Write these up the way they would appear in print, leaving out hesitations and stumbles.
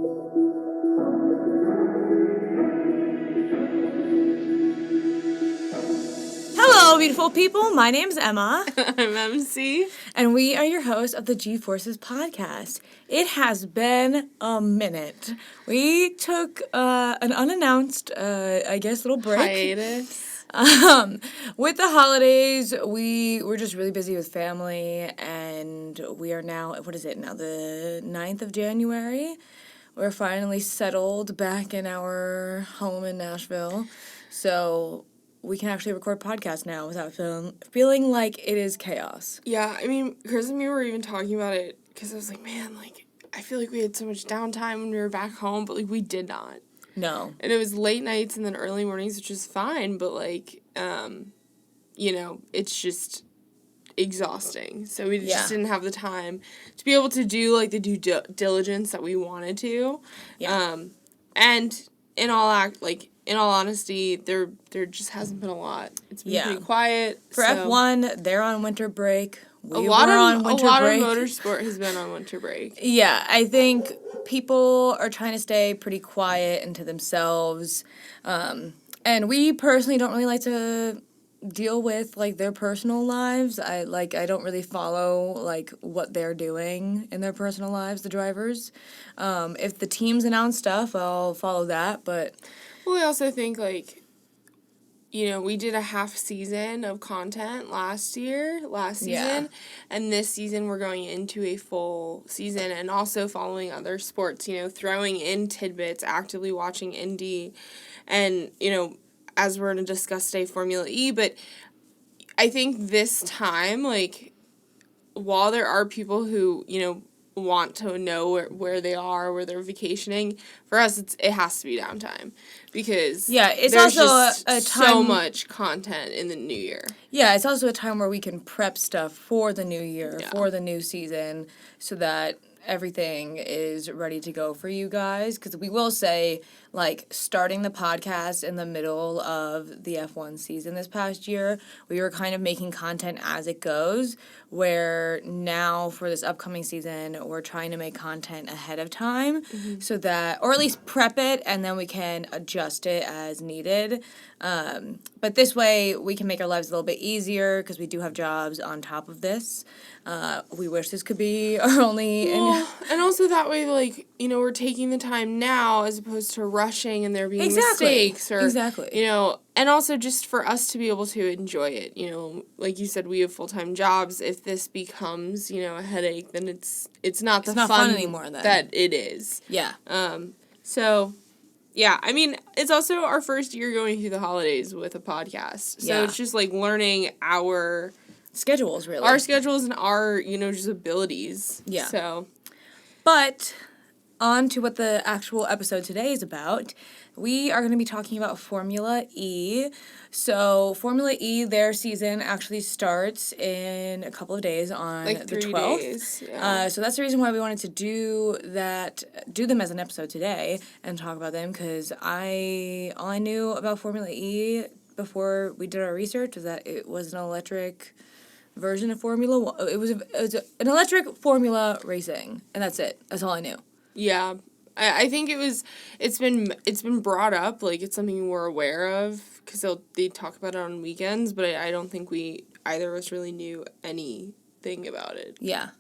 Hello, beautiful people. My name's Emma. I'm MC. And we are your hosts of the G-Forces podcast. It has been a minute. We took an unannounced, little break. Hiatus. With the holidays, we were just really busy with family, and we are now, the 9th of January? We're finally settled back in our home in Nashville. So we can actually record podcasts now without feeling like it is chaos. Yeah, I mean, Chris and me were even talking about it, because I was like, man, I feel like we had so much downtime when we were back home, but, we did not. No. And it was late nights and then early mornings, which is fine, but, it's just exhausting. So we just didn't have the time to be able to do, the due diligence that we wanted to. Yeah. And in all honesty, there just hasn't been a lot. It's been pretty quiet. For F1, they're on winter break. A lot of motorsport has been on winter break. Yeah, I think people are trying to stay pretty quiet and to themselves. And we personally don't really like to deal with, their personal lives. I don't really follow, what they're doing in their personal lives, the drivers. If the teams announce stuff, I'll follow that, but... Well, I also think, we did a half season of content last season, and this season we're going into a full season and also following other sports, throwing in tidbits, actively watching Indy, and, as we're going to discuss today, Formula E, but I think this time, while there are people who, want to know where they are, where they're vacationing, for us it has to be downtime because it's there's also just a time, so much content in the new year. Yeah, it's also a time where we can prep stuff for the new year, for the new season, so that everything is ready to go for you guys. Because we will say, starting the podcast in the middle of the F1 season this past year, we were kind of making content as it goes, where now for this upcoming season, we're trying to make content ahead of time so that, or at least prep it, and then we can adjust it as needed. But this way, we can make our lives a little bit easier because we do have jobs on top of this. We wish this could be our only... and also that way, we're taking the time now as opposed to rushing and there being mistakes. And also just for us to be able to enjoy it. Like you said, we have full-time jobs. If this becomes, a headache, then it's not the fun anymore then. That it is. Yeah. So... Yeah, I mean, it's also our first year going through the holidays with a podcast. So it's just, learning our... schedules, really. Our schedules and our, just abilities. Yeah. So... But, on to what the actual episode today is about. We are going to be talking about Formula E. So, Formula E, their season actually starts in a couple of days on the 12th. Days, yeah. So that's the reason why we wanted to do them as an episode today and talk about them, because all I knew about Formula E before we did our research was that it was an electric version of Formula One. It was an electric Formula racing, and that's it. That's all I knew. Yeah. I think it's been brought up, it's something we're aware of, because they talk about it on weekends, but I don't think either of us really knew anything about it. Yeah.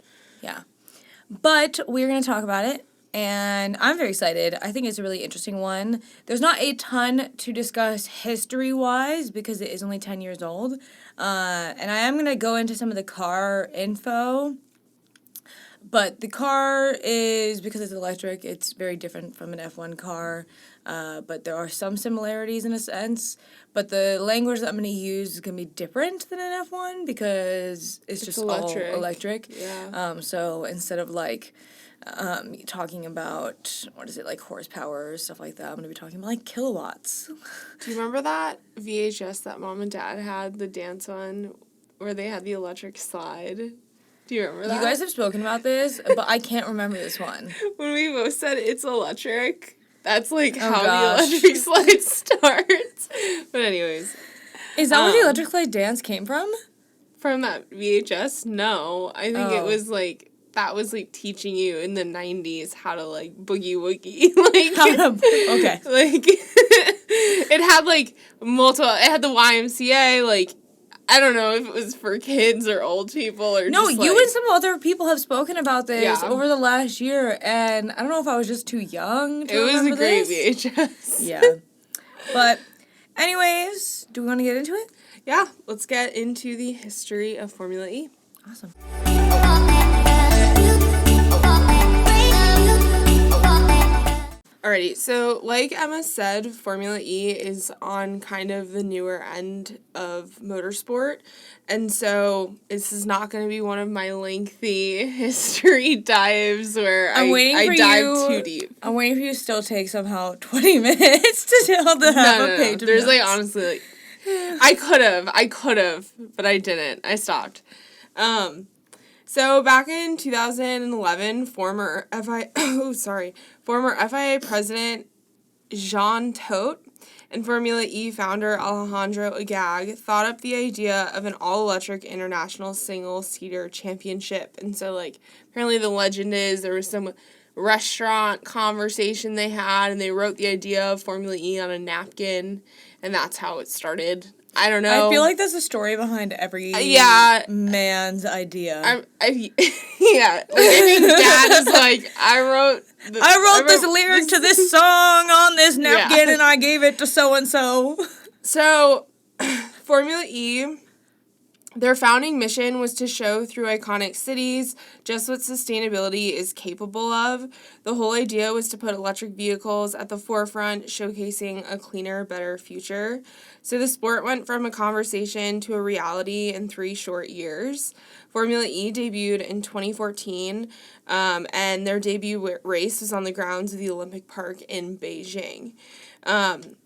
But we're going to talk about it, and I'm very excited. I think it's a really interesting one. There's not a ton to discuss history-wise, because it is only 10 years old, and I am going to go into some of the car info. But the car is, because it's electric, it's very different from an F1 car. But there are some similarities in a sense. But the language that I'm going to use is going to be different than an F1 because it's just electric. All electric. Yeah. So instead of talking about, horsepower or stuff like that, I'm going to be talking about kilowatts. Do you remember that VHS that Mom and Dad had, the dance one, where they had the electric slide? Do you remember that? You guys have spoken about this, but I can't remember this one. When we both said it's electric, that's how the electric slide starts. But anyways. Is that where the electric slide dance came from? From that VHS? No. I think it was that was, like, teaching you in the 90s how to, like, boogie woogie. Like, okay. Like, it had, like, it had the YMCA, like, I don't know if it was for kids or old people or no, just, you like, and some other people have spoken about this Yeah. over the last year, and I don't know if I was just too young to remember It was a great this. VHS. Yeah. But, anyways, do we want to get into it? Yeah, let's get into the history of Formula E. Awesome. Alrighty, so like Emma said, Formula E is on kind of the newer end of motorsport, and so this is not going to be one of my lengthy history dives where I dive too deep. I'm waiting for you to still take somehow 20 minutes to tell the half a page of There's notes. like honestly like I could have, but I didn't. I stopped. So back in 2011, former FIA president Jean Todt and Formula E founder Alejandro Agag thought up the idea of an all-electric international single-seater championship. And so, like, apparently the legend is there was some restaurant conversation they had, and they wrote the idea of Formula E on a napkin, and that's how it started. I don't know. I feel like there's a story behind every man's idea. Yeah. Like, I think Dad is like, I wrote this lyric to this song on this napkin, and I gave it to so-and-so. So, Formula E, their founding mission was to show through iconic cities just what sustainability is capable of. The whole idea was to put electric vehicles at the forefront, showcasing a cleaner, better future. So the sport went from a conversation to a reality in 3 short years. Formula E debuted in 2014, and their debut race was on the grounds of the Olympic Park in Beijing.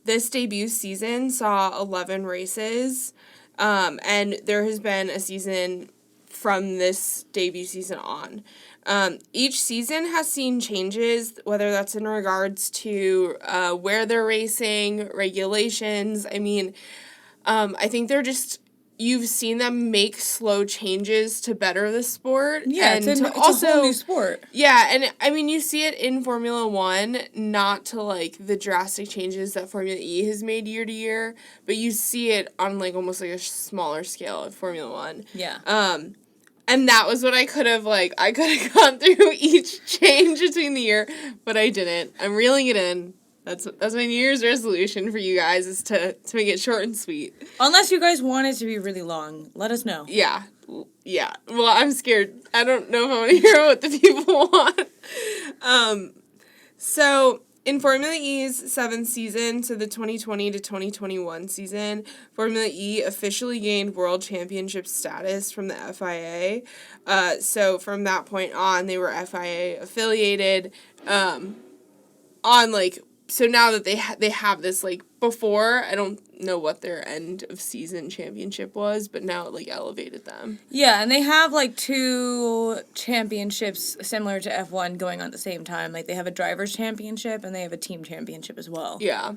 This debut season saw 11 races, and there has been a season from this debut season on. Each season has seen changes, whether that's in regards to where they're racing, regulations. I mean, I think you've seen them make slow changes to better the sport. Yeah, and it's a whole new sport. Yeah, and I mean, you see it in Formula 1, not to, like, the drastic changes that Formula E has made year to year, but you see it on, like, almost, like, a smaller scale of Formula 1. Yeah. And that was what I could have gone through each change between the year, but I didn't. I'm reeling it in. That's my New Year's resolution for you guys, is to make it short and sweet. Unless you guys want it to be really long, let us know. Yeah. Well, I'm scared. I don't know if I want to hear what the people want. So in Formula E's 7th season, so the 2020 to 2021 season, Formula E officially gained world championship status from the FIA. So from that point on, they were FIA affiliated. So now that they have this, like, before, I don't know what their end of season championship was, but now it, like, elevated them. Yeah, and they have, like, 2 championships similar to F1 going on at the same time. Like, they have a driver's championship and they have a team championship as well. Yeah.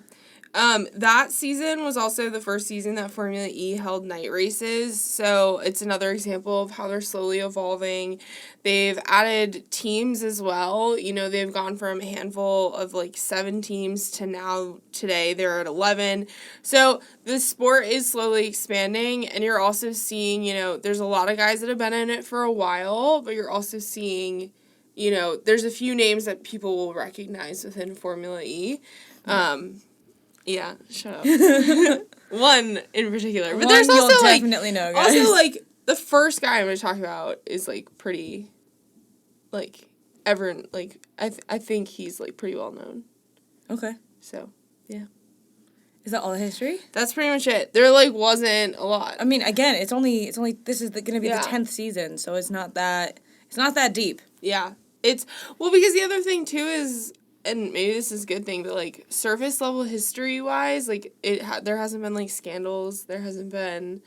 That season was also the first season that Formula E held night races, so it's another example of how they're slowly evolving. They've added teams as well. You know, they've gone from a handful of, like, 7 teams to now, today, they're at 11. So the sport is slowly expanding, and you're also seeing, you know, there's a lot of guys that have been in it for a while, but you're also seeing, you know, there's a few names that people will recognize within Formula E. Yeah, shut up. One in particular. But there's also, you'll definitely know, guys. Also, like, the first guy I'm going to talk about is, like, pretty, like, everyone, like, I think he's, like, pretty well known. Okay. So, yeah. Is that all the history? That's pretty much it. There, like, wasn't a lot. I mean, again, it's only this is going to be the 10th season, so it's not that deep. Yeah. Well, because the other thing, too, is, and maybe this is a good thing, but, like, surface level history-wise, like, there hasn't been, like, scandals. There hasn't been,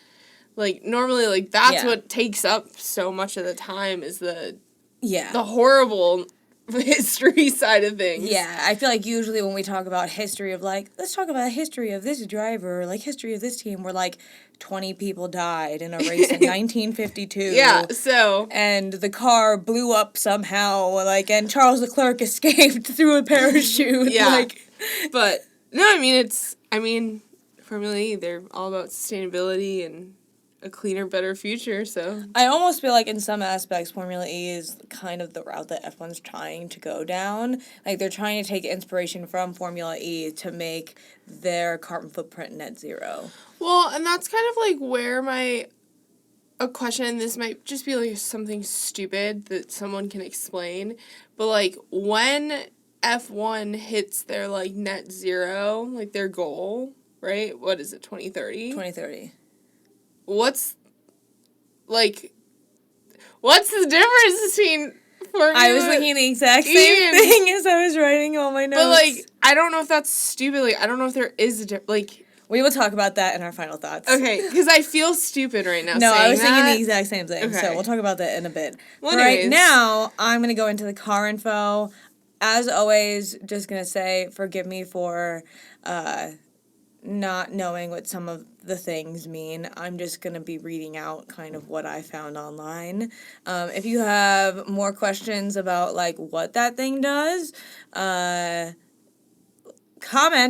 like, normally, like, that's what takes up so much of the time is the horrible history side of things. Yeah, I feel like usually when we talk about history of, like, let's talk about history of this driver, or, like, history of this team, where, like, 20 people died in a race in 1952. Yeah, so. And the car blew up somehow, like, and Charles Leclerc escaped through a parachute. Yeah. Like, but, no, I mean, Formula E, they're all about sustainability and a cleaner, better future, so. I almost feel like in some aspects, Formula E is kind of the route that F1's trying to go down. Like, they're trying to take inspiration from Formula E to make their carbon footprint net zero. Well, and that's kind of, like, where a question, this might just be, like, something stupid that someone can explain, but, like, when F1 hits their, like, net zero, like, their goal, right? What is it, 2030? 2030. What's the difference between Formula I was thinking the exact same thing as I was writing all my notes. But, like, I don't know if that's stupid. Like, I don't know if there is a difference. Like, we will talk about that in our final thoughts. Okay, because I feel stupid right now. No, saying I was thinking that. the exact same thing. Okay. So we'll talk about that in a bit. Well, right now, I'm going to go into the car info. As always, just going to say, forgive me for not knowing what some of the things mean. I'm just going to be reading out kind of what I found online. If you have more questions about, like, what that thing does, comment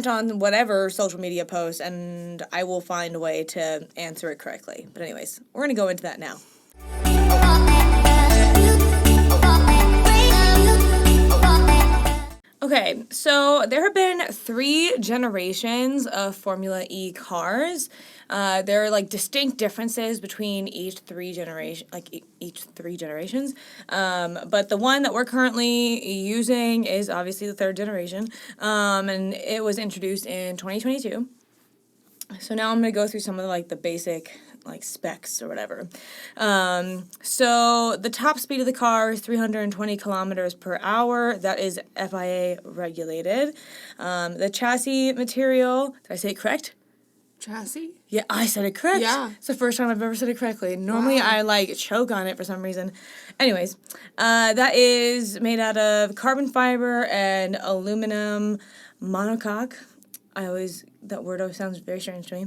on whatever social media post, and I will find a way to answer it correctly. But anyways, we're going to go into that now. Okay, so there have been 3 generations of Formula E cars. There are, like, distinct differences between each 3 generations. But the one that we're currently using is obviously the 3rd generation, and it was introduced in 2022. So now I'm going to go through some of the basic, like, specs or whatever. So the top speed of the car is 320 kilometers per hour. That is FIA regulated. The chassis material, did I say it correct? Chassis? Yeah, I said it correct. Yeah. It's the first time I've ever said it correctly. Normally I, choke on it for some reason. Anyways, that is made out of carbon fiber and aluminum monocoque. That word always sounds very strange to me.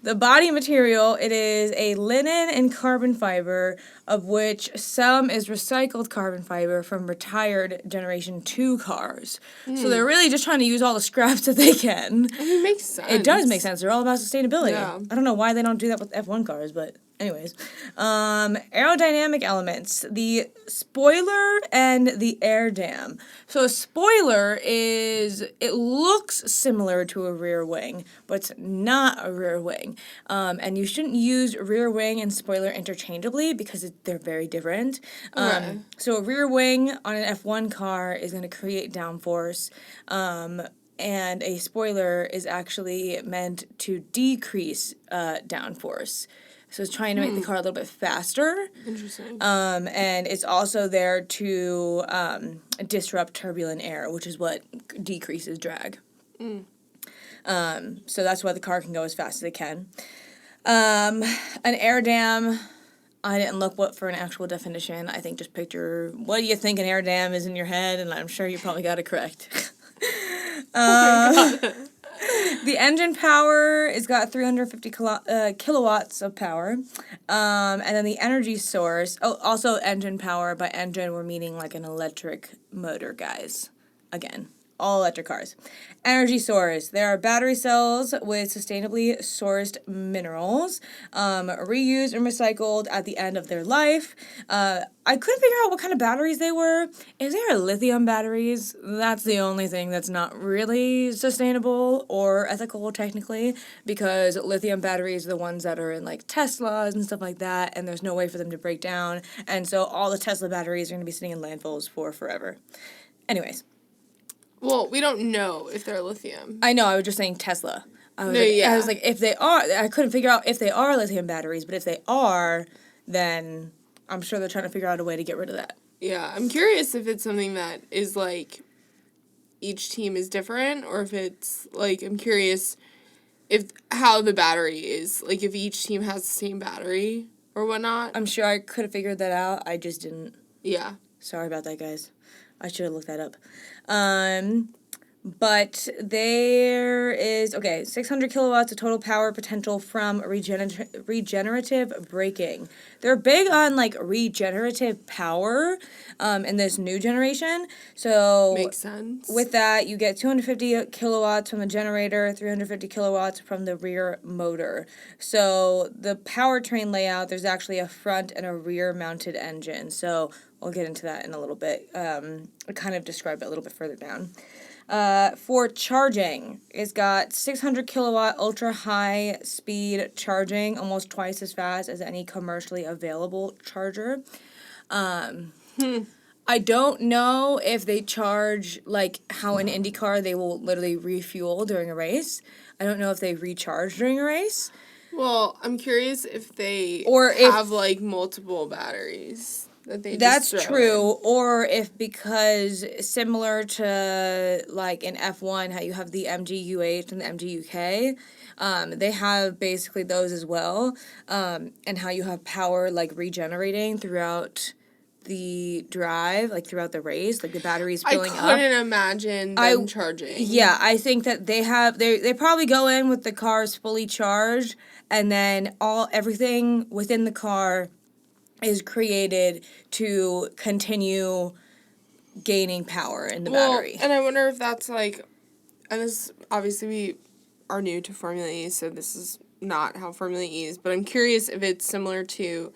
The body material, it is a linen and carbon fiber, of which some is recycled carbon fiber from retired Generation 2 cars. So they're really just trying to use all the scraps that they can. I mean, it makes sense. It does make sense. They're all about sustainability. Yeah. I don't know why they don't do that with F1 cars, but anyways. Aerodynamic elements. The spoiler and the air dam. So a spoiler it looks similar to a rear wing, but it's not a rear wing. And you shouldn't use rear wing and spoiler interchangeably because they're very different. So a rear wing on an F1 car is going to create downforce. And a spoiler is actually meant to decrease downforce. So it's trying to make the car a little bit faster. Interesting. And it's also there to disrupt turbulent air, which is what decreases drag. So that's why the car can go as fast as it can. An air dam, I didn't look for an actual definition. I think just picture what do you think an air dam is in your head, and I'm sure you probably got it correct. The engine power has got 350 kilowatts of power. And then the energy source, also engine power. By engine, we're meaning like an electric motor, guys. Again, all electric cars. Energy source. There are battery cells with sustainably sourced minerals, reused and recycled at the end of their life. I couldn't figure out what kind of batteries they were. Is there lithium batteries? That's the only thing that's not really sustainable or ethical technically, because lithium batteries are the ones that are in like Teslas and stuff like that, and there's no way for them to break down. And so all the Tesla batteries are going to be sitting in landfills for forever. Anyways. Well, we don't know if they're lithium. I know, I was just saying Tesla. I Yeah. was like, if they are, I couldn't figure out if they are lithium batteries, but if they are, then I'm sure they're trying to figure out a way to get rid of that. Yeah, I'm curious if it's something that is like each team is different, or if it's like, I'm curious if how the battery is, like if each team has the same battery or whatnot. I'm sure I could have figured that out, I just didn't. Yeah. Sorry about that, guys. I should have looked that up. But there is, 600 kilowatts of total power potential from regenerative braking. They're big on, like, regenerative power in this new generation. So makes sense. with that, you get 250 kilowatts from the generator, 350 kilowatts from the rear motor. So the powertrain layout, there's actually a front and a rear mounted engine. So we'll get into that in a little bit. I kind of describe it a little bit further down. For charging, it's got 600 kilowatt ultra high speed charging, almost twice as fast as any commercially available charger. I don't know if they charge like how in IndyCar they will literally refuel during a race. I don't know if they recharge during a race. Well, I'm curious if they have like multiple batteries that they That's just throw true. in. Or if because similar to like in F1 how you have the MGUH and the MGUK, they have basically those as well. And how you have power like regenerating throughout the drive, like throughout the race, like the battery's filling up. I couldn't imagine them charging. Yeah, I think that they probably go in with the cars fully charged, and then everything within the car is created to continue gaining power in the battery. And I wonder if that's like, and this obviously we are new to Formula E, so this is not how Formula E is, but I'm curious if it's similar to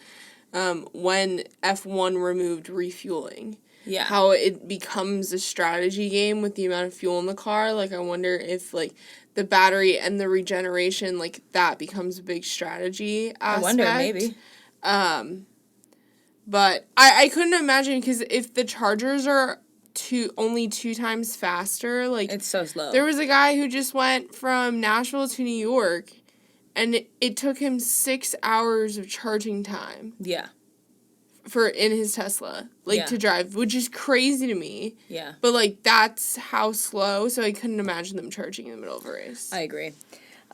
when F1 removed refueling. Yeah. How it becomes a strategy game with the amount of fuel in the car. Like, I wonder if, like, the battery and the regeneration, like, that becomes a big strategy aspect. I wonder, maybe. But I couldn't imagine, because if the chargers are only 2 times faster, like... It's so slow. There was a guy who just went from Nashville to New York, and it took him 6 hours of charging time. Yeah. In his Tesla, to drive, which is crazy to me. Yeah. But, like, that's how slow, so I couldn't imagine them charging in the middle of a race. I agree.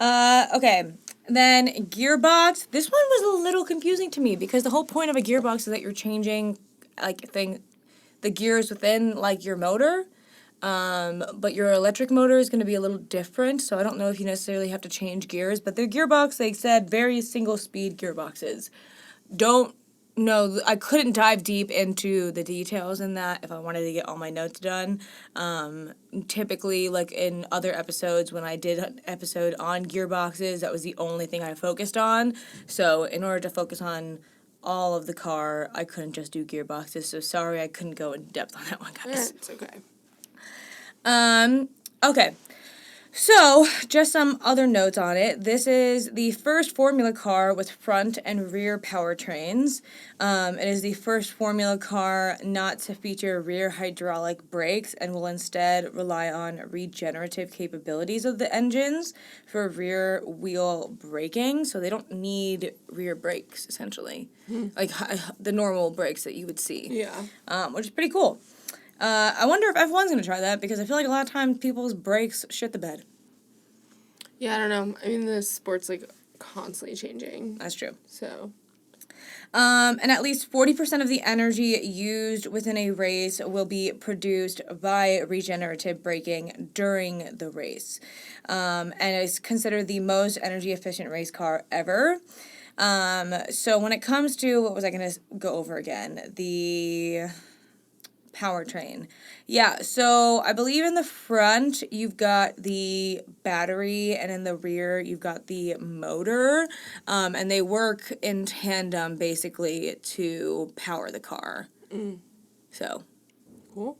Okay. Then gearbox. This one was a little confusing to me because the whole point of a gearbox is that you're changing, the gears within, your motor. But your electric motor is going to be a little different, so I don't know if you necessarily have to change gears. But their gearbox, they said, very single-speed gearboxes. No, I couldn't dive deep into the details in that if I wanted to get all my notes done. Typically, like in other episodes, when I did an episode on gearboxes, that was the only thing I focused on. So in order to focus on all of the car, I couldn't just do gearboxes. So sorry I couldn't go in depth on that one, guys. It's okay. Okay. So, just some other notes on it. This is the first Formula car with front and rear powertrains. It is the first Formula car not to feature rear hydraulic brakes and will instead rely on regenerative capabilities of the engines for rear wheel braking. So they don't need rear brakes, essentially. Like the normal brakes that you would see. Yeah. Which is pretty cool. I wonder if F1's going to try that, because I feel like a lot of times people's brakes shit the bed. Yeah, I don't know. I mean, the sport's, constantly changing. That's true. So. And at least 40% of the energy used within a race will be produced by regenerative braking during the race. And it's considered the most energy-efficient race car ever. So when it comes to, what was I going to go over again? The powertrain. Yeah, so I believe in the front you've got the battery, and in the rear you've got the motor, and they work in tandem basically to power the car. So cool.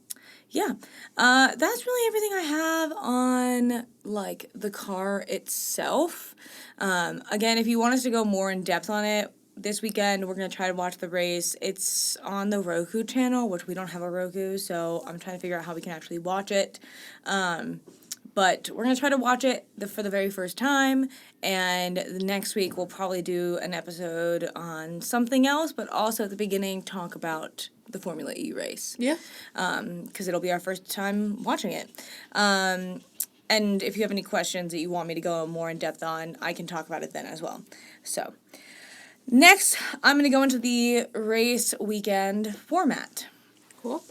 Yeah, that's really everything I have on the car itself. Again, if you want us to go more in depth on it, this weekend, we're going to try to watch the race. It's on the Roku channel, which we don't have a Roku, so I'm trying to figure out how we can actually watch it. But we're going to try to watch it for the very first time, and the next week we'll probably do an episode on something else, but also at the beginning talk about the Formula E race. Yeah. Because it'll be our first time watching it. And if you have any questions that you want me to go more in depth on, I can talk about it then as well. So... Next, I'm going to go into the race weekend format. Cool.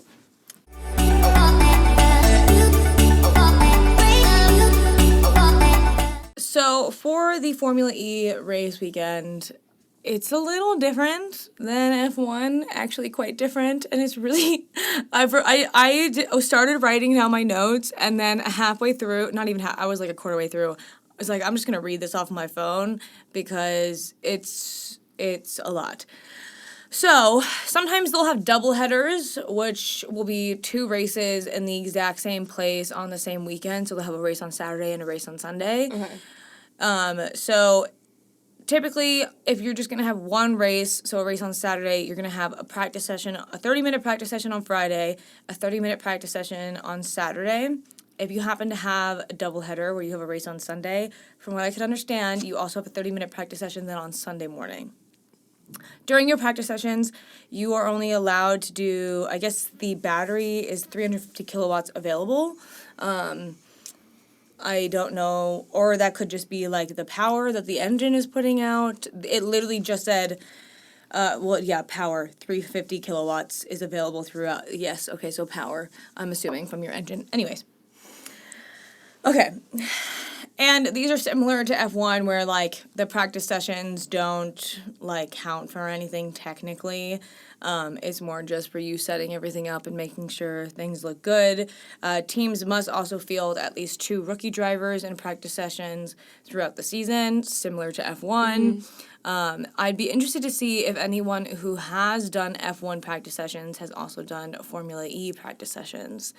So for the Formula E race weekend, it's a little different than F1, actually quite different, and it's really, I started writing down my notes, and then halfway through, not even half, I was like a quarter way through, I was like, I'm just going to read this off my phone, because it's a lot. So, sometimes they'll have double headers, which will be 2 races in the exact same place on the same weekend, so they'll have a race on Saturday and a race on Sunday. Okay. So typically, if you're just going to have one race, so a race on Saturday, you're going to have a practice session, a 30-minute practice session on Friday, a 30-minute practice session on Saturday. If you happen to have a doubleheader where you have a race on Sunday, from what I can understand, you also have a 30-minute practice session then on Sunday morning. During your practice sessions, you are only allowed to do, I guess the battery is 350 kilowatts available. I don't know, or that could just be like the power that the engine is putting out. It literally just said, power, 350 kilowatts is available throughout. Yes, okay, so power, I'm assuming, from your engine. Anyways. Okay. And these are similar to F1 where, like, the practice sessions don't, like, count for anything technically. It's more just for you setting everything up and making sure things look good. Teams must also field at least 2 rookie drivers in practice sessions throughout the season, similar to F1. I'd be interested to see if anyone who has done F1 practice sessions has also done Formula E practice sessions,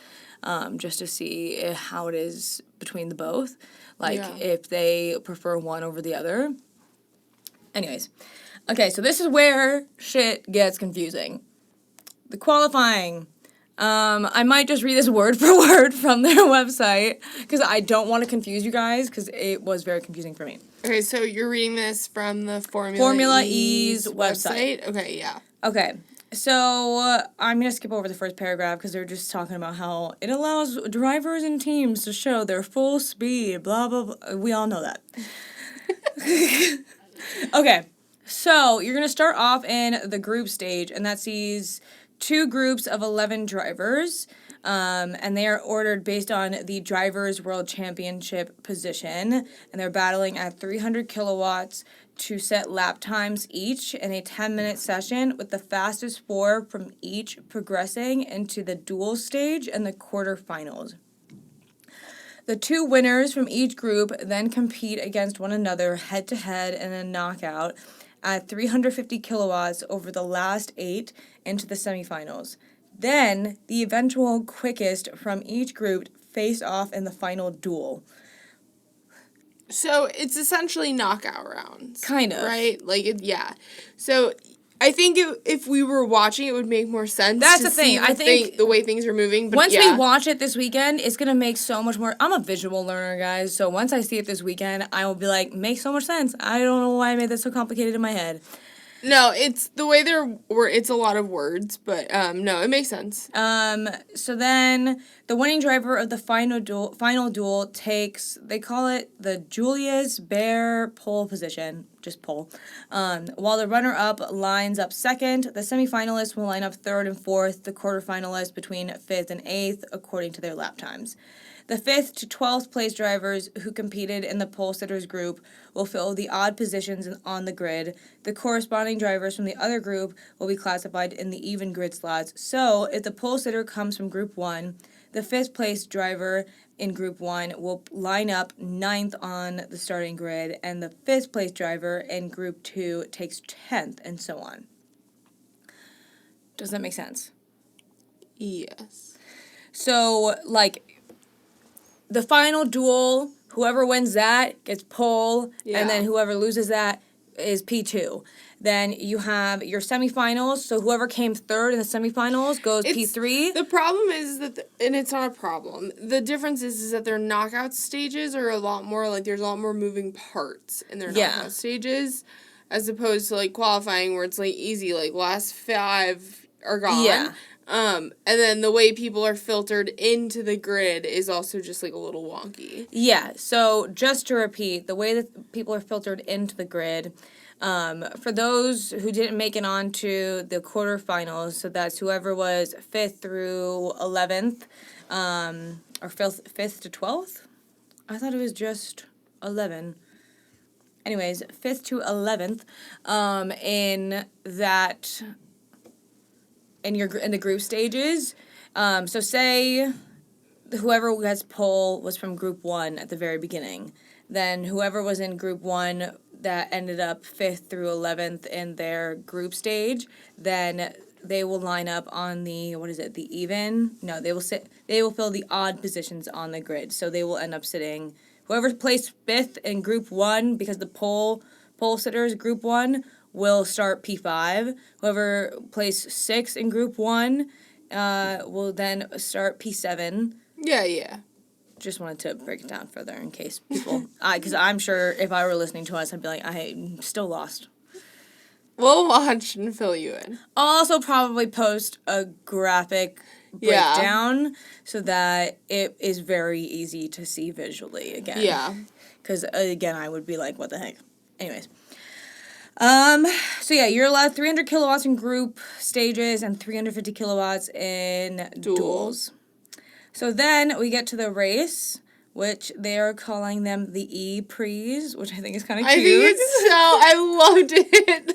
just to see how it is between the both. Like, if they prefer one over the other. Anyways. Okay, so this is where shit gets confusing. The qualifying. I might just read this word for word from their website, because I don't want to confuse you guys, because it was very confusing for me. Okay, so you're reading this from the Formula E's website? Okay, yeah. Okay. So, I'm going to skip over the first paragraph because they're just talking about how it allows drivers and teams to show their full speed, blah, blah, blah. We all know that. Okay, so you're going to start off in the group stage, and that sees 2 groups of 11 drivers, and they are ordered based on the Drivers' World Championship position, and they're battling at 300 kilowatts to set lap times each in a 10-minute session, with the fastest 4 from each progressing into the duel stage and the quarterfinals. The 2 winners from each group then compete against one another head-to-head in a knockout at 350 kilowatts over the last 8 into the semifinals. Then, the eventual quickest from each group face off in the final duel. So, it's essentially knockout rounds. Kind of. Right? Like, yeah. So, I think if we were watching, it would make more sense. That's the thing. I think the way things are moving. But once we watch it this weekend, it's going to make so much more. I'm a visual learner, guys. So once I see it this weekend, I will be like, makes so much sense. I don't know why I made this so complicated in my head. No, it's the way it's a lot of words, but no, it makes sense. So then the winning driver of the final duel takes, they call it the Julius Baer pole position, just pole. While the runner-up lines up second, the semifinalists will line up third and fourth, the quarterfinalists between 5th and 8th, according to their lap times. The 5th to 12th place drivers who competed in the pole sitters group will fill the odd positions on the grid. The corresponding drivers from the other group will be classified in the even grid slots. So, if the pole sitter comes from group 1, the 5th place driver in group 1 will line up 9th on the starting grid, and the 5th place driver in group 2 takes 10th, and so on. Does that make sense? Yes. So, like, the final duel, whoever wins that gets pole, and then whoever loses that is P2. Then you have your semifinals, so whoever came third in the semifinals goes P3. The problem is that, and it's not a problem, the difference is that their knockout stages are a lot more, like, there's a lot more moving parts in their knockout stages, as opposed to, like, qualifying where it's, like, easy, like, last 5 are gone. Yeah. And then the way people are filtered into the grid is also just, like, a little wonky. Yeah, so just to repeat, the way that people are filtered into the grid, For those who didn't make it on to the quarterfinals, so that's whoever was 5th through 11th, or 5th to 12th? I thought it was just 11. Anyways, 5th to 11th, in the group stages. So say whoever gets pole was from group 1 at the very beginning. Then whoever was in group 1 that ended up 5th through 11th in their group stage, then they will line up on the, the even? No, they will fill the odd positions on the grid. So they will end up sitting, whoever placed 5th in group 1, because the pole sitters group 1 will start P5. Whoever placed 6th in group 1 will then start P7. Yeah. Just wanted to break it down further in case people, because I'm sure if I were listening to us, I'd be like, I'm still lost. We'll watch and fill you in. I'll also probably post a graphic breakdown so that it is very easy to see visually again. Yeah. Because, again, I would be like, what the heck? Anyways. So yeah, you're allowed 300 kilowatts in group stages and 350 kilowatts in duels. So then we get to the race, which they are calling them the E-Prees, which I think is kind of cute. I think it's I loved it.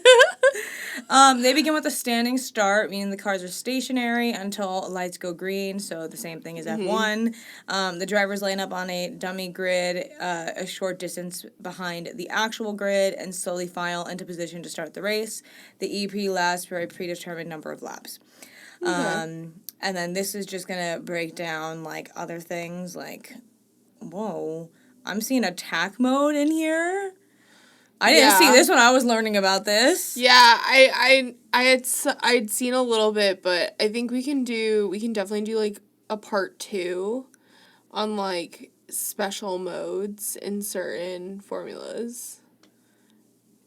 They begin with a standing start, meaning the cars are stationary until lights go green, so the same thing as F1. The drivers line up on a dummy grid a short distance behind the actual grid and slowly file into position to start the race. The E-Pre lasts for a predetermined number of laps. Okay. And then this is just going to break down, like, other things, like, whoa, I'm seeing attack mode in here. I didn't see this when I was learning about this. Yeah, I'd seen a little bit, but I think we can definitely do, like, a part 2 on, like, special modes in certain formulas.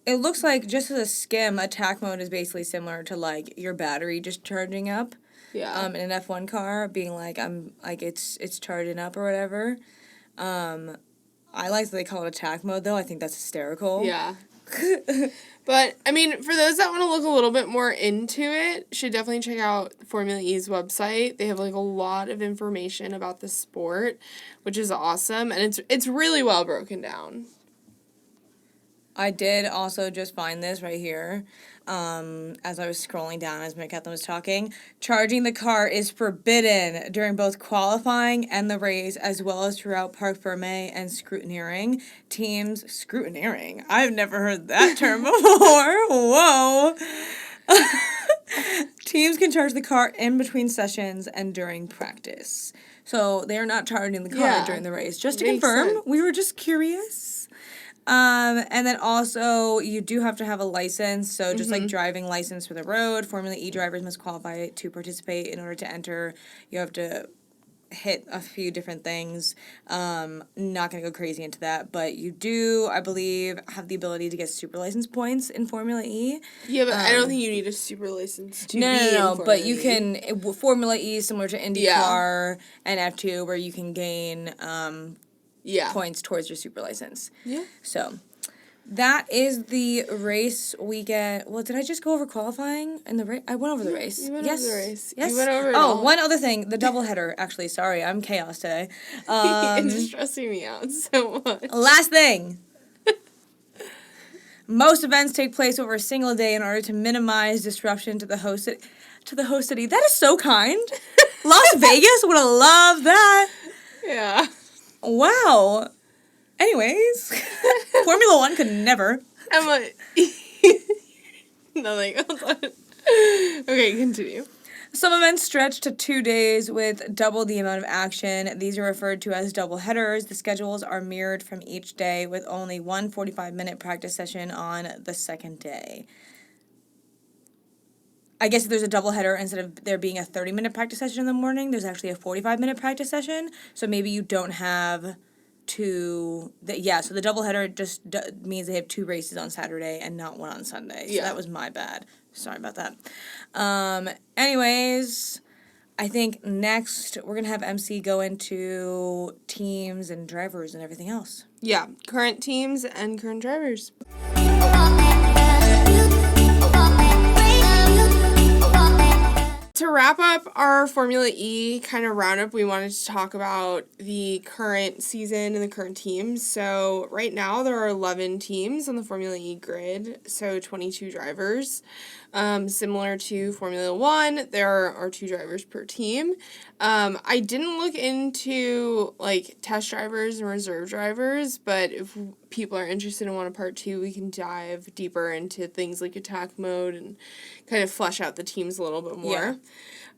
It looks like, just as a skim, attack mode is basically similar to, like, your battery just charging up. Yeah. In an F1 car, being like, it's charging up or whatever. I like that they call it attack mode, though. I think that's hysterical. Yeah. But, I mean, for those that want to look a little bit more into it, should definitely check out Formula E's website. They have, like, a lot of information about the sport, which is awesome, and it's really well broken down. I did also just find this right here, as I was scrolling down as McKethlin was talking. Charging the car is forbidden during both qualifying and the race, as well as throughout parc fermé and scrutineering. Teams, scrutineering? I've never heard that term before. Whoa. Teams can charge the car in between sessions and during practice. So they're not charging the car during the race. Just to confirm, sense. We were just curious. And then also, you do have to have a license, so just like driving license for the road, Formula E drivers must qualify to participate. In order to enter, you have to hit a few different things. Not going to go crazy into that, but you do, I believe, have the ability to get super license points in Formula E. Yeah, but I don't think you need a super license to be in Formula but E. you can, Formula E is similar to IndyCar and F2, where you can gain points towards your super license. Yeah. So, that is the race weekend. Well, did I just go over qualifying and the race? I went over the race. You went over the race. Yes. You went over it all. One other thing. The doubleheader, actually. Sorry, I'm chaos today. It's stressing me out so much. Last thing. Most events take place over a single day in order to minimize disruption to the host city. That is so kind. Las Vegas would have loved that. Yeah. Wow. Anyways, Formula 1 could never. Emma. Nothing. Okay, continue. Some events stretch to 2 days with double the amount of action. These are referred to as double headers. The schedules are mirrored from each day with only one 45-minute practice session on the second day. I guess if there's a doubleheader, instead of there being a 30-minute practice session in the morning, there's actually a 45-minute practice session. So maybe you don't have so the doubleheader just means they have 2 races on Saturday and not one on Sunday. So that was my bad. Sorry about that. Anyways, I think next we're going to have MC go into teams and drivers and everything else. Yeah, current teams and current drivers. to wrap up our Formula E kind of roundup, we wanted to talk about the current season and the current teams. So right now there are 11 teams on the Formula E grid, so 22 drivers. Similar to Formula One, there are 2 drivers per team. I didn't look into like test drivers and reserve drivers, but if people are interested and want a part 2, we can dive deeper into things like attack mode and kind of flesh out the teams a little bit more.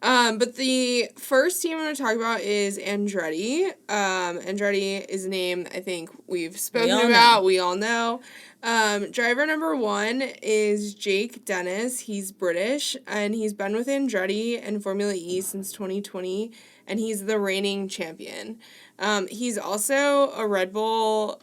But the first team I'm going to talk about is Andretti. Andretti is a name I think we've spoken about. We all know. Driver number 1 is Jake Dennis. He's British, and he's been with Andretti and Formula E since 2020, and he's the reigning champion. He's also a Red Bull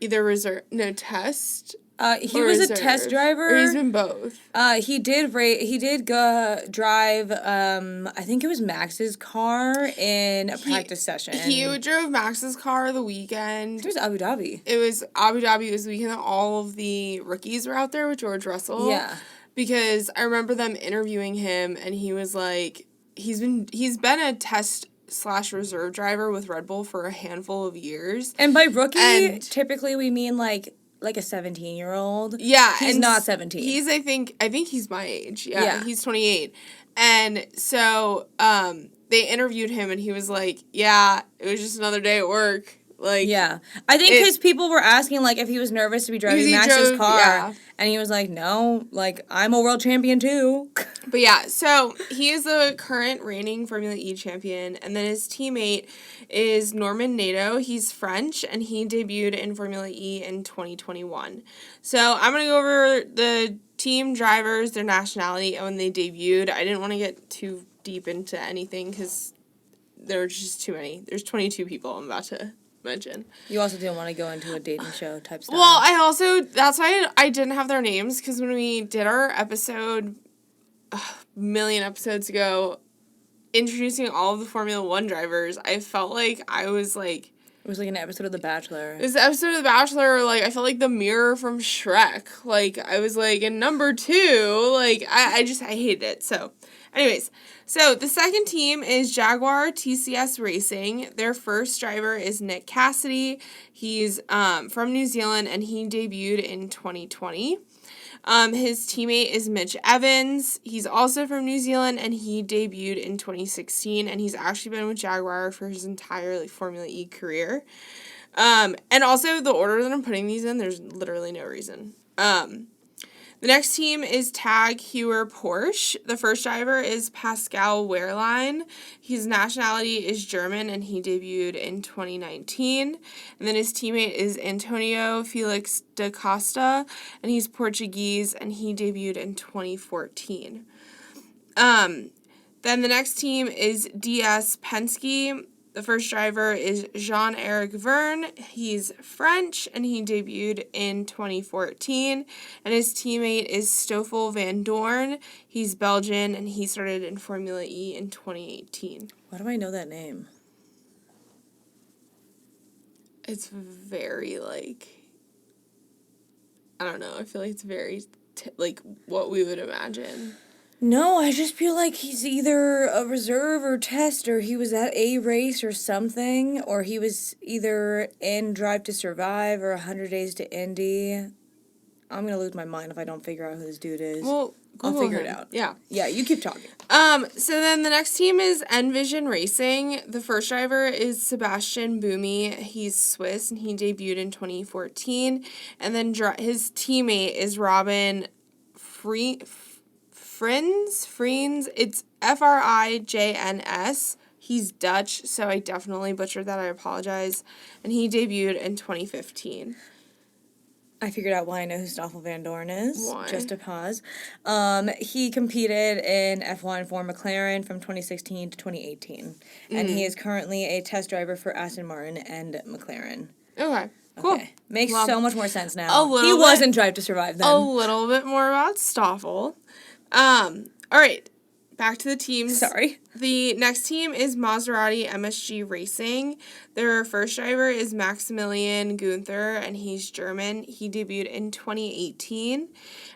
test. He was a test driver. Or he's been both. He did go drive. I think it was Max's car in a practice session. He drove Max's car the weekend. It was Abu Dhabi. It was Abu Dhabi. It was the weekend that all of the rookies were out there with George Russell. Yeah. Because I remember them interviewing him, and he was like, he's been a test / reserve driver with Red Bull for a handful of years. And by rookie, typically we mean like a 17-year-old. Yeah. He's not 17. He's, I think he's my age. Yeah. He's 28. And so, they interviewed him, and he was like, yeah, it was just another day at work. Like, yeah. I think because people were asking, like, if he was nervous to be driving Max's car. Yeah. And he was like, no, like, I'm a world champion too. But yeah, so he is the current reigning Formula E champion. And then his teammate is Norman Nato. He's French, and he debuted in Formula E in 2021. So I'm going to go over the team drivers, their nationality, and when they debuted. I didn't want to get too deep into anything because there are just too many. There's 22 people I'm about to mention. You also didn't want to go into a dating show type stuff. Well, that's why I didn't have their names, because when we did our episode a million episodes ago, introducing all of the Formula One drivers, I felt like I was like... It was like an episode of The Bachelor. It was the episode of The Bachelor, like, I felt like the mirror from Shrek. Like, I was like, in number 2, like, I hated it, so... Anyways, so the second team is Jaguar TCS Racing. Their first driver is Nick Cassidy. He's from New Zealand, and he debuted in 2020. His teammate is Mitch Evans. He's also from New Zealand, and he debuted in 2016, and he's actually been with Jaguar for his entire Formula E career. And also, the order that I'm putting these in, there's literally no reason. The next team is Tag Heuer Porsche. The first driver is Pascal Wehrlein. His nationality is German, and he debuted in 2019. And then his teammate is Antonio Felix da Costa, and he's Portuguese, and he debuted in 2014. Then the next team is DS Penske. The first driver is Jean-Eric Verne. He's French, and he debuted in 2014. And his teammate is Stoffel Van Dorn. He's Belgian, and he started in Formula E in 2018. Why do I know that name? It's very, I don't know. I feel like it's very, what we would imagine. No, I just feel like he's either a reserve or test, or he was at a race or something, or he was either in Drive to Survive or 100 Days to Indy. I'm going to lose my mind if I don't figure out who this dude is. Well, Google I'll figure him. it out. Yeah. Yeah, you keep talking. So then the next team is Envision Racing. The first driver is Sebastian Bumi. He's Swiss, and he debuted in 2014. And then his teammate is Robin Friends, it's Frijns. He's Dutch, so I definitely butchered that. I apologize. And he debuted in 2015. I figured out why I know who Stoffel Van Dorn is. Why? Just a pause. He competed in F1 for McLaren from 2016 to 2018. And he is currently a test driver for Aston Martin and McLaren. Okay. Cool. Okay. Makes so much more sense now. He wasn't Drive to Survive then. A little bit more about Stoffel. All right. Back to the teams. Sorry. The next team is Maserati MSG Racing. Their first driver is Maximilian Gunther, and he's German. He debuted in 2018. And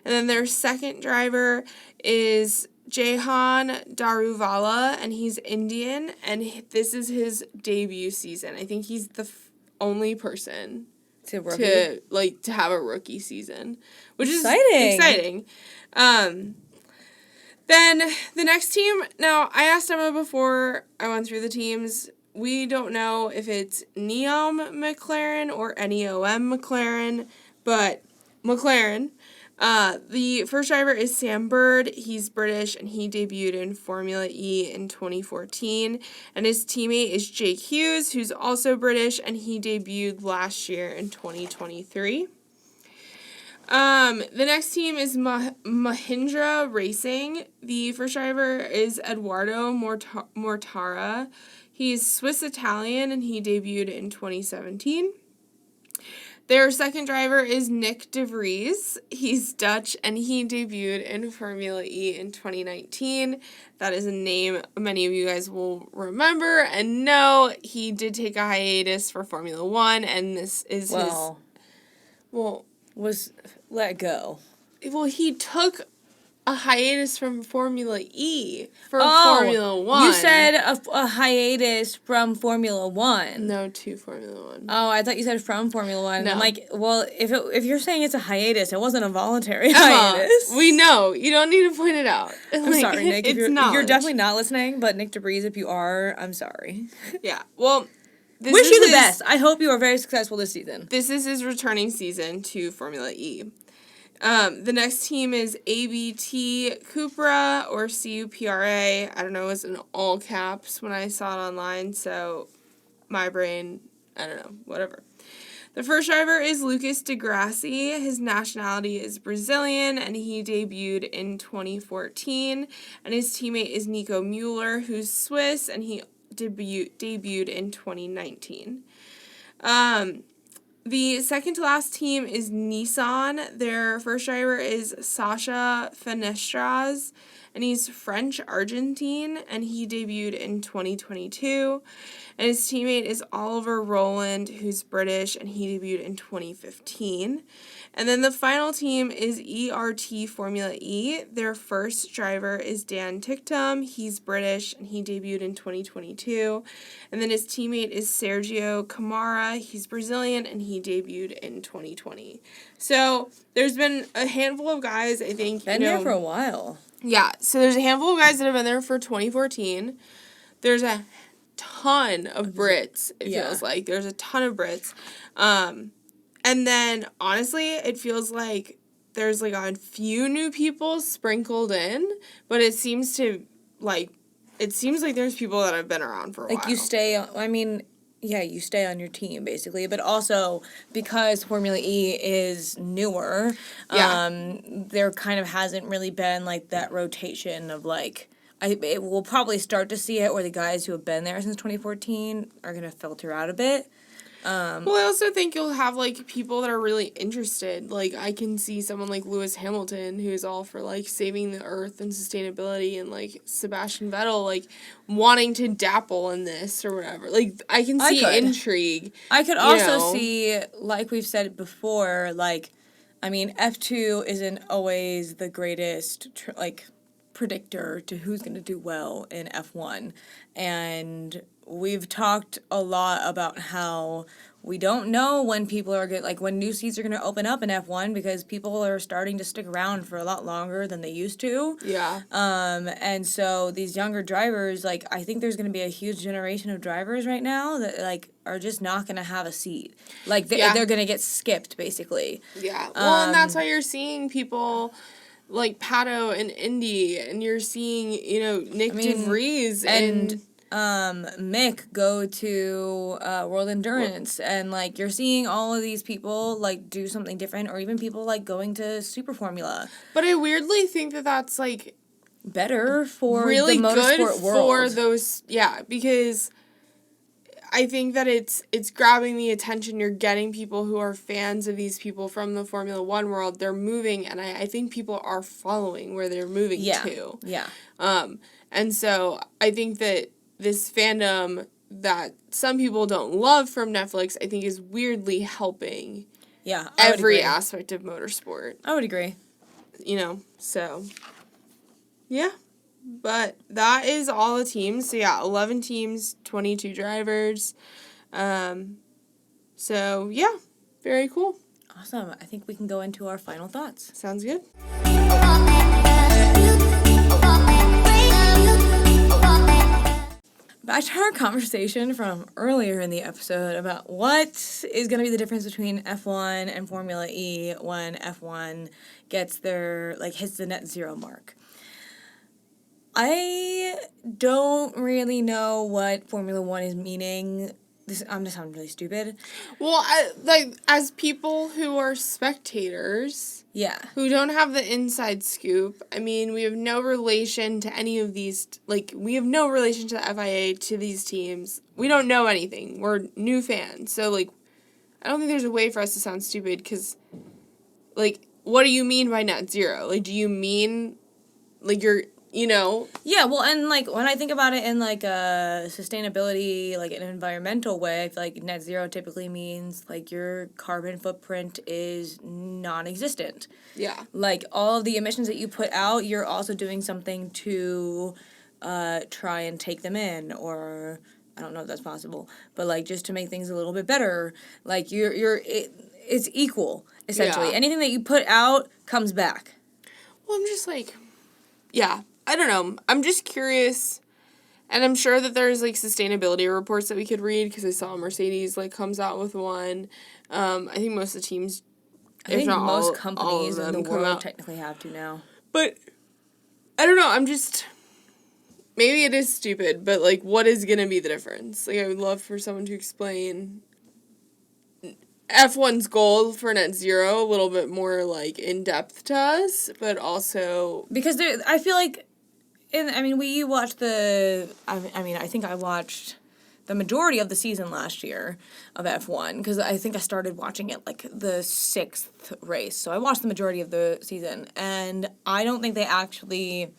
then their second driver is Jehan Daruvala, and he's Indian, and this is his debut season. I think he's the only person to have a rookie season, which is exciting. Then the next team, now I asked Emma before I went through the teams. We don't know if it's Neom McLaren or Neom McLaren, but McLaren. The first driver is Sam Bird. He's British, and he debuted in Formula E in 2014. And his teammate is Jake Hughes, who's also British, and he debuted last year in 2023. The next team is Mahindra Racing. The first driver is Eduardo Mortara. He's Swiss-Italian, and he debuted in 2017. Their second driver is Nick de Vries. He's Dutch, and he debuted in Formula E in 2019. That is a name many of you guys will remember and know. He did take a hiatus for Formula 1, and this is was let go. Well, he took a hiatus from Formula E for Formula 1. You said a hiatus from Formula 1. No, to Formula 1. Oh, I thought you said from Formula 1. No. I'm like, well, if you're saying it's a hiatus, it wasn't a voluntary hiatus. We know. You don't need to point it out. I'm sorry, Nick. You're definitely not listening, but Nick DeVries, if you are, I'm sorry. Yeah. Well, wish you the best. I hope you are very successful this season. This is his returning season to Formula E. The next team is ABT Cupra or CUPRA. I don't know, it was in all caps when I saw it online, so my brain, I don't know, whatever. The first driver is Lucas de Grassi. His nationality is Brazilian, and he debuted in 2014. And his teammate is Nico Mueller, who's Swiss, and he debuted in 2019. The second to last team is Nissan. Their first driver is Sasha Fenestras, and he's French-Argentine, and he debuted in 2022. And his teammate is Oliver Rowland, who's British, and he debuted in 2015. And then the final team is ERT Formula E. Their first driver is Dan Ticktum. He's British, and he debuted in 2022. And then his teammate is Sergio Camara. He's Brazilian, and he debuted in 2020. So there's been a handful of guys, I think. Been there for a while. Yeah, so there's a handful of guys that have been there for 2014. There's a ton of Brits, it feels like. There's a ton of Brits. And then, honestly, it feels like there's, like, a few new people sprinkled in, but it seems like there's people that have been around for a while. Like, you stay on your team, basically. But also, because Formula E is newer, there kind of hasn't really been, like, that rotation of, like, we'll probably start to see it where the guys who have been there since 2014 are going to filter out a bit. Well, I also think you'll have, like, people that are really interested. Like, I can see someone like Lewis Hamilton, who's all for, like, saving the earth and sustainability, and, like, Sebastian Vettel, like, wanting to dabble in this or whatever. Like, I can see intrigue. I could also see, like we've said before, like, I mean, F2 isn't always the greatest, predictor to who's going to do well in F1. And we've talked a lot about how we don't know when people are good, like when new seats are going to open up in F1, because people are starting to stick around for a lot longer than they used to. Yeah. And so these younger drivers, like, I think there's going to be a huge generation of drivers right now that, like, are just not going to have a seat. Like, they're going to get skipped, basically. Yeah. Well, and that's why you're seeing people like Pato and Indy, and you're seeing, Nick DeVries and Mick go to World Endurance, and, like, you're seeing all of these people, like, do something different, or even people, like, going to Super Formula. But I weirdly think that that's, like, better for really the motorsport world. For those, because I think that it's grabbing the attention. You're getting people who are fans of these people from the Formula 1 world. They're moving, and I think people are following where they're moving to. Yeah. And so I think that this fandom that some people don't love from Netflix, I think, is weirdly helping every aspect of motorsport. I would agree. So, yeah. But that is all the teams. So, yeah, 11 teams, 22 drivers. So, yeah, very cool. Awesome. I think we can go into our final thoughts. Sounds good. Back to our conversation from earlier in the episode about what is going to be the difference between F1 and Formula E when F1 gets hits the net zero mark. I don't really know what Formula One is meaning. I'm just sounding really stupid. Well, as people who are spectators, yeah, who don't have the inside scoop, I mean, we have no relation to any of these, we have no relation to the FIA, to these teams. We don't know anything. We're new fans. So, I don't think there's a way for us to sound stupid, because, what do you mean by net zero? Do you mean, you're... Yeah, well, and, when I think about it in, a sustainability, an environmental way, I feel like net zero typically means, your carbon footprint is non-existent. Yeah. All of the emissions that you put out, you're also doing something to try and take them in, or... I don't know if that's possible, but, just to make things a little bit better, it's equal, essentially. Yeah. Anything that you put out comes back. Well, I'm just, yeah. I don't know. I'm just curious, and I'm sure that there's, sustainability reports that we could read, because I saw Mercedes, comes out with one. I think most of the teams, I think most all companies of in them the come world out. technically have to now. But, I don't know, maybe it is stupid, but, what is going to be the difference? I would love for someone to explain F1's goal for net zero a little bit more, in depth to us, but also... Because I feel like... we watched I think I watched the majority of the season last year of F1, because I think I started watching it, the 6th race. So I watched the majority of the season, and I don't think they actually...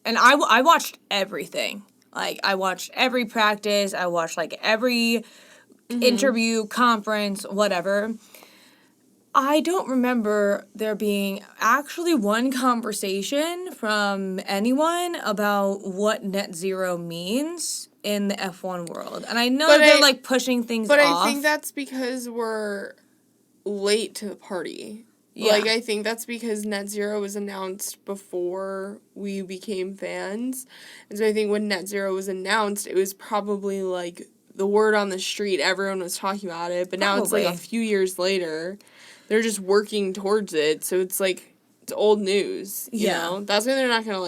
And I watched everything. I watched every practice, I watched, every interview, conference, whatever. I don't remember there being actually one conversation from anyone about what net zero means in the F1 world. And I know they're, pushing things off. But I think that's because we're late to the party. Yeah. I think that's because net zero was announced before we became fans. And so I think when net zero was announced, it was probably, the word on the street. Everyone was talking about it. But now it's, a few years later... They're just working towards it, so it's, it's old news, you know? That's why they're not gonna,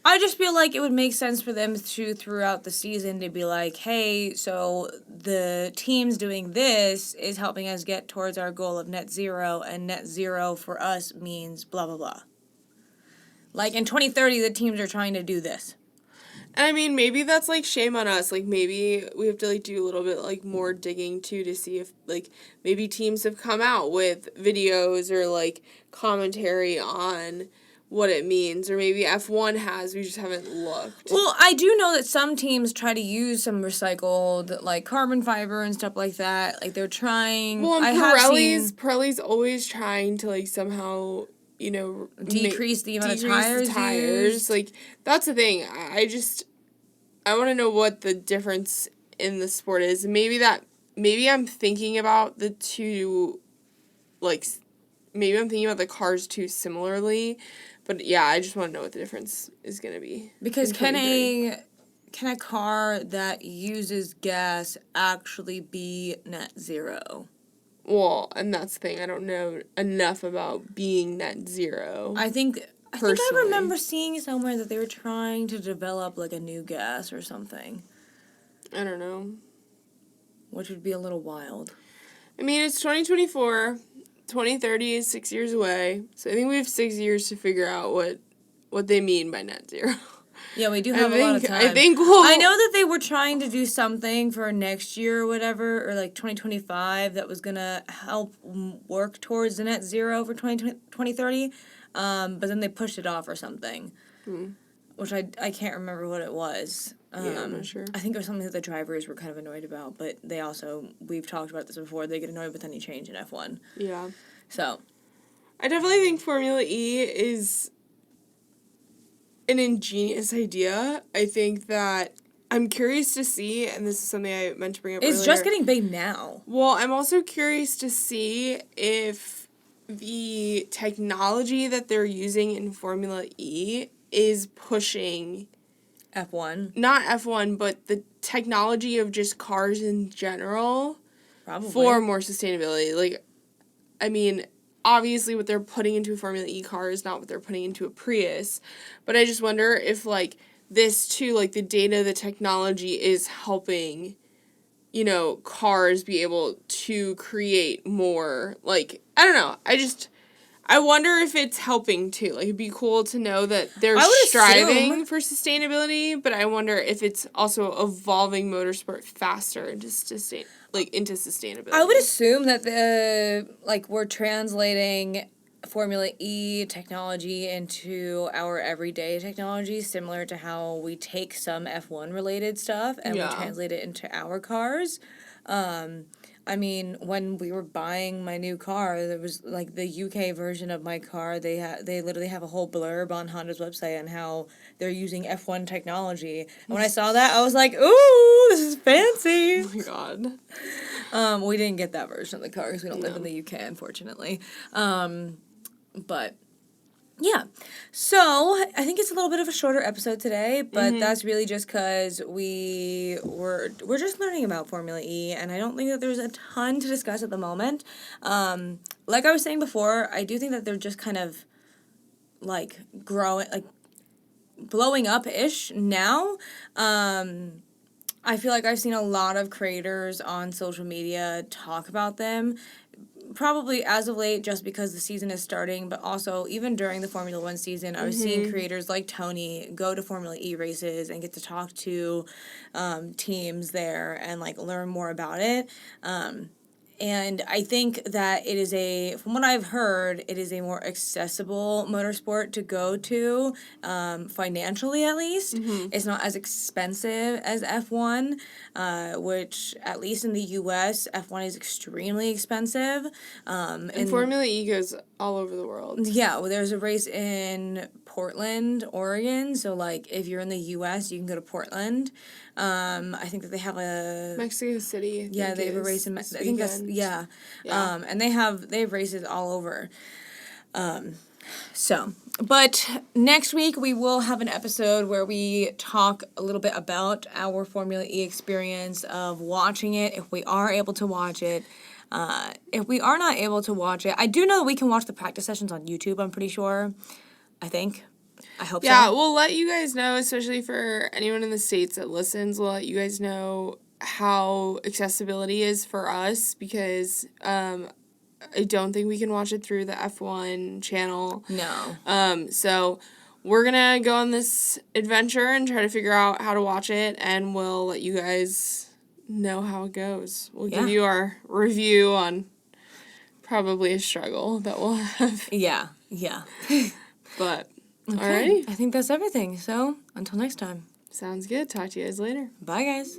I just feel like it would make sense for them to, throughout the season, to be hey, so the teams doing this is helping us get towards our goal of net zero, and net zero for us means blah, blah, blah. In 2030, the teams are trying to do this. And maybe that's, shame on us. Maybe we have to, do a little bit, more digging, too, to see if, maybe teams have come out with videos or, commentary on what it means. Or maybe F1 has, we just haven't looked. Well, I do know that some teams try to use some recycled, carbon fiber and stuff like that. They're trying... Well, and Pirelli's always trying to, somehow... decrease the amount of tires used. That's the thing. I want to know what the difference in the sport is. Maybe I'm thinking about the two, maybe I'm thinking about the cars too similarly. But yeah, I just want to know what the difference is going to be. Because can a car that uses gas actually be net zero? Well, and that's the thing. I don't know enough about being net zero. I think I remember seeing somewhere that they were trying to develop a new gas or something. I don't know. Which would be a little wild. It's 2024. 2030 is 6 years away. So I think we have 6 years to figure out what they mean by net zero. Yeah, we do have a lot of time. I know that they were trying to do something for next year or whatever, or 2025, that was going to help work towards the net zero for 2030, but then they pushed it off or something, which I can't remember what it was. Yeah, I'm not sure. I think it was something that the drivers were kind of annoyed about, but they also, we've talked about this before, they get annoyed with any change in F1. an ingenious idea. I think that I'm curious to see, and this is something I meant to bring up earlier. It's just getting big now. Well, I'm also curious to see if the technology that they're using in Formula E is pushing F1. Not F1, but the technology of just cars in general. Probably. For more sustainability. Like, I mean, obviously what they're putting into a Formula E car is not what they're putting into a Prius. But I just wonder if, like, this too, like, the data, the technology is helping, you know, cars be able to create more, like, I don't know. I wonder if it's helping too. Like, it'd be cool to know that they're striving for sustainability, but I wonder if it's also evolving motorsport faster into sustainability. I would assume that we're translating Formula E technology into our everyday technology, similar to how we take some F1 related stuff and we translate it into our cars. I mean, when we were buying my new car, there was, like, the UK version of my car, they literally have a whole blurb on Honda's website on how they're using F1 technology. And when I saw that, I was like, ooh, this is fancy. Oh my god. We didn't get that version of the car because we don't live in the UK, unfortunately. But... yeah, so I think it's a little bit of a shorter episode today, but that's really just because we're just learning about Formula E, and I don't think that there's a ton to discuss at the moment. Like I was saying before, I do think that they're just kind of, like, growing, like, blowing up-ish now. I feel like I've seen a lot of creators on social media talk about them. Probably as of late, just because the season is starting, but also even during the Formula One season, I was seeing creators like Tony go to Formula E races and get to talk to teams there and, like, learn more about it. And I think that it is from what I've heard, it is a more accessible motorsport to go to, financially at least. It's not as expensive as F1, which, at least in the U.S., F1 is extremely expensive. And Formula E goes all over the world. Yeah, well, there's a race in Portland, Oregon. So, like, if you're in the U.S., you can go to Portland. I think that they have a... Mexico City, yeah, they have a race in... I think that's... Yeah. And they have races all over. But next week we will have an episode where we talk a little bit about our Formula E experience of watching it, if we are able to watch it. If we are not able to watch it, I do know that we can watch the practice sessions on YouTube, I'm pretty sure. I hope so. Yeah, we'll let you guys know, especially for anyone in the States that listens, we'll let you guys know how accessibility is for us, because I don't think we can watch it through the F1 channel. No. So we're going to go on this adventure and try to figure out how to watch it, and we'll let you guys know how it goes. We'll give you our review on probably a struggle that we'll have. Yeah. But, okay. Alrighty. I think that's everything. So, until next time. Sounds good. Talk to you guys later. Bye, guys.